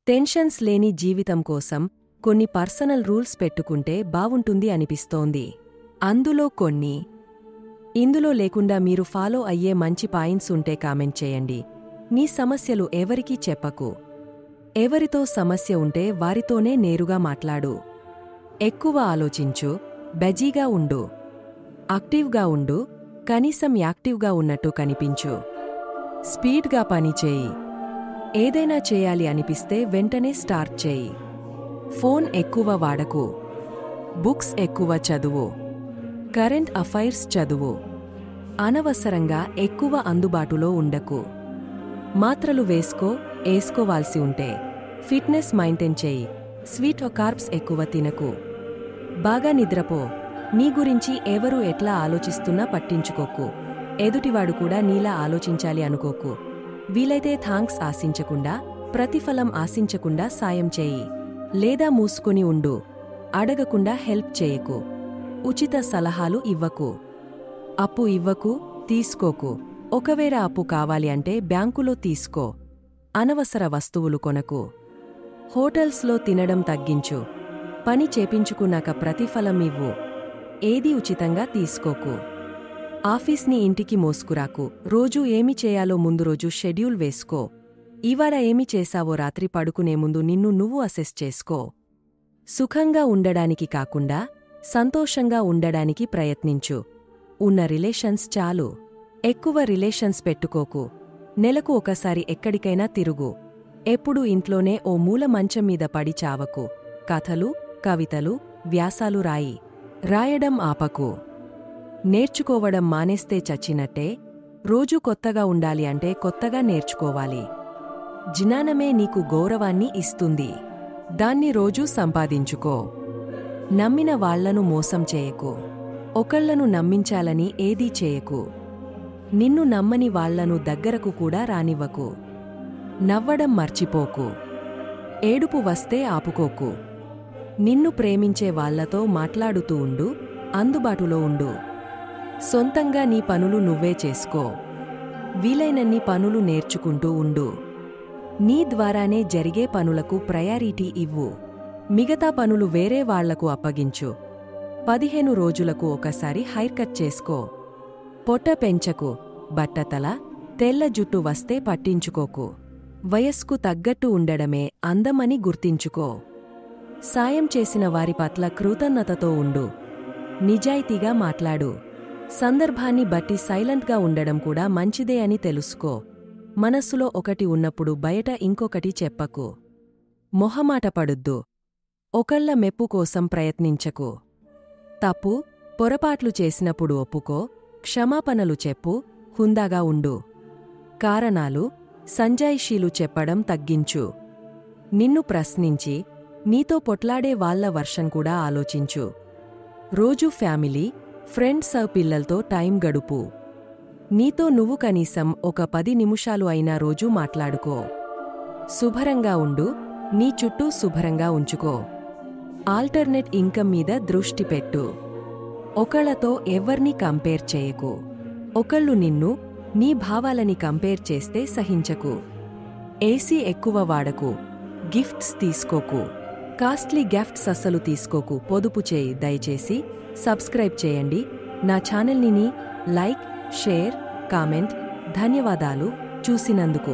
Tensions లేని జీవితం కోసం కొన్ని పర్సనల్ రూల్స్ పెట్టుకుంటే బావుంటుంది అనిపిస్తోంది. అందులో కొన్ని ఇందులో లేకుండా మీరు ఫాలో అయ్యే మంచి పాయింట్స్ ఉంటే కామెంట్ చేయండి. నీ సమస్యలు ఎవరికీ చెప్పకు. ఎవరితో సమస్య ఉంటే వారితోనే నేరుగా మాట్లాడు. ఎక్కువ ఆలోచించు, బెజీగా ఉండు. యాక్టివ్గా ఉండు, కనీసం యాక్టివ్గా ఉన్నట్టు కనిపించు. స్పీడ్గా పనిచేయి. ఏదైనా చేయాలి అనిపిస్తే వెంటనే స్టార్ట్ చేయి. ఫోన్ ఎక్కువ వాడకు. బుక్స్ ఎక్కువ చదువు. కరెంట్ అఫైర్స్ చదువు. అనవసరంగా ఎక్కువ అందుబాటులో ఉండకు. మాత్రలు వేసుకోవాల్సి ఉంటే ఫిట్నెస్ మెయింటైన్ చేయి. స్వీట్ కార్బ్స్ ఎక్కువ తినకు. బాగా నిద్రపో. నీ గురించి ఎవరు ఎట్లా ఆలోచిస్తున్నా పట్టించుకోకు. ఎదుటివాడు కూడా నీలా ఆలోచించాలి అనుకోకు. వీలైతే థాంక్స్ ఆశించకుండా, ప్రతిఫలం ఆశించకుండా సాయం చేయి. లేదా మూసుకొని ఉండు. అడగకుండా హెల్ప్ చేయకు. ఉచిత సలహాలు ఇవ్వకు. అప్పు ఇవ్వకు, తీసుకోకు. ఒకవేళ అప్పు కావాలి అంటే బ్యాంకులో తీసుకో. అనవసర వస్తువులు కొనకు. హోటల్స్లో తినడం తగ్గించు. పని చేపించుకున్నాక ప్రతిఫలం ఇవ్వు. ఏదీ ఉచితంగా తీసుకోకు. ఆఫీస్ని ఇంటికి మోసుకురాకు. రోజూ ఏమి చేయాలో ముందు రోజు షెడ్యూల్ వేసుకో. ఇవాళ ఏమి చేశావో రాత్రి పడుకునే ముందు నిన్ను నువ్వు అసెస్ చేసుకో. సుఖంగా ఉండడానికి కాకుండా సంతోషంగా ఉండడానికి ప్రయత్నించు. ఉన్న రిలేషన్స్ చాలు. ఎక్కువ రిలేషన్స్ పెట్టుకోకు. నెలకు ఒకసారి ఎక్కడికైనా తిరుగు. ఎప్పుడూ ఇంట్లోనే ఓ మూల మంచం మీద పడి చావకు. కథలు, కవితలు, వ్యాసాలు రాయి. రాయడం ఆపకు. నేర్చుకోవడం మానేస్తే చచ్చినట్టే. రోజూ కొత్తగా ఉండాలి అంటే కొత్తగా నేర్చుకోవాలి. జ్ఞానమే నీకు గౌరవాన్ని ఇస్తుంది. దాన్ని రోజూ సంపాదించుకో. నమ్మిన వాళ్లను మోసం చేయకు. ఒకళ్లను నమ్మించాలని ఏదీ చేయకు. నిన్ను నమ్మని వాళ్లను దగ్గరకు కూడా రానివ్వకు. నవ్వడం మర్చిపోకు. ఏడుపు వస్తే ఆపుకోకు. నిన్ను ప్రేమించే వాళ్లతో మాట్లాడుతూ ఉండు, అందుబాటులో ఉండు. సొంతంగా నీ పనులు నువ్వే చేసుకో. వీలైనన్ని పనులు నేర్చుకుంటూ ఉండు. నీ ద్వారానే జరిగే పనులకు ప్రయారిటీ ఇవ్వు. మిగతా పనులు వేరే వాళ్లకు అప్పగించు. 15 రోజులకు ఒకసారి హెయిర్ కట్ చేసుకో. పొట్ట పెంచకు. బట్టతల, తెల్ల జుట్టు వస్తే పట్టించుకోకు. వయస్కు తగ్గట్టు ఉండడమే అందమని గుర్తించుకో. సాయం చేసిన వారి పట్ల కృతజ్ఞతతో ఉండు. నిజాయితీగా మాట్లాడు. సందర్భాన్ని బట్టి సైలెంట్గా ఉండడం కూడా మంచిదే అని తెలుసుకో. మనస్సులో ఒకటి ఉన్నప్పుడు బయట ఇంకొకటి చెప్పకు. మొహమాట పడుద్దు. ఒకళ్ళ మెప్పు కోసం ప్రయత్నించకు. తప్పు, పొరపాట్లు చేసినప్పుడు ఒప్పుకో. క్షమాపణలు చెప్పు. హుందాగా ఉండు. కారణాలు, సంజాయిషీలు చెప్పడం తగ్గించు. నిన్ను ప్రశ్నించి నీతో పొట్లాడే వాళ్ల వర్షన్ కూడా ఆలోచించు. రోజూ ఫ్యామిలీ, ఫ్రెండ్స్ పిల్లలతో టైం గడుపు. నీతో నువ్వు కనీసం ఒక 10 నిమిషాలు అయినా రోజూ మాట్లాడుకో. శుభ్రంగా ఉండు. నీ చుట్టూ శుభ్రంగా ఉంచుకో. ఆల్టర్నేట్ ఇన్కమ్ మీద దృష్టి పెట్టు. ఒకళ్ళతో ఎవ్వర్నీ కంపేర్ చేయకు. ఒకళ్ళు నిన్ను, నీ భావాలని కంపేర్ చేస్తే సహించకు. ఏసీ ఎక్కువ వాడకు. గిఫ్ట్స్ తీసుకోకు. కాస్ట్లీ గిఫ్ట్స్ అస్సలు తీసుకోకు. పొదుపు చేయి. దయచేసి సబ్స్క్రైబ్ చేయండి నా ఛానల్ని. Like, share, comment. ధన్యవాదాలు చూసినందుకు.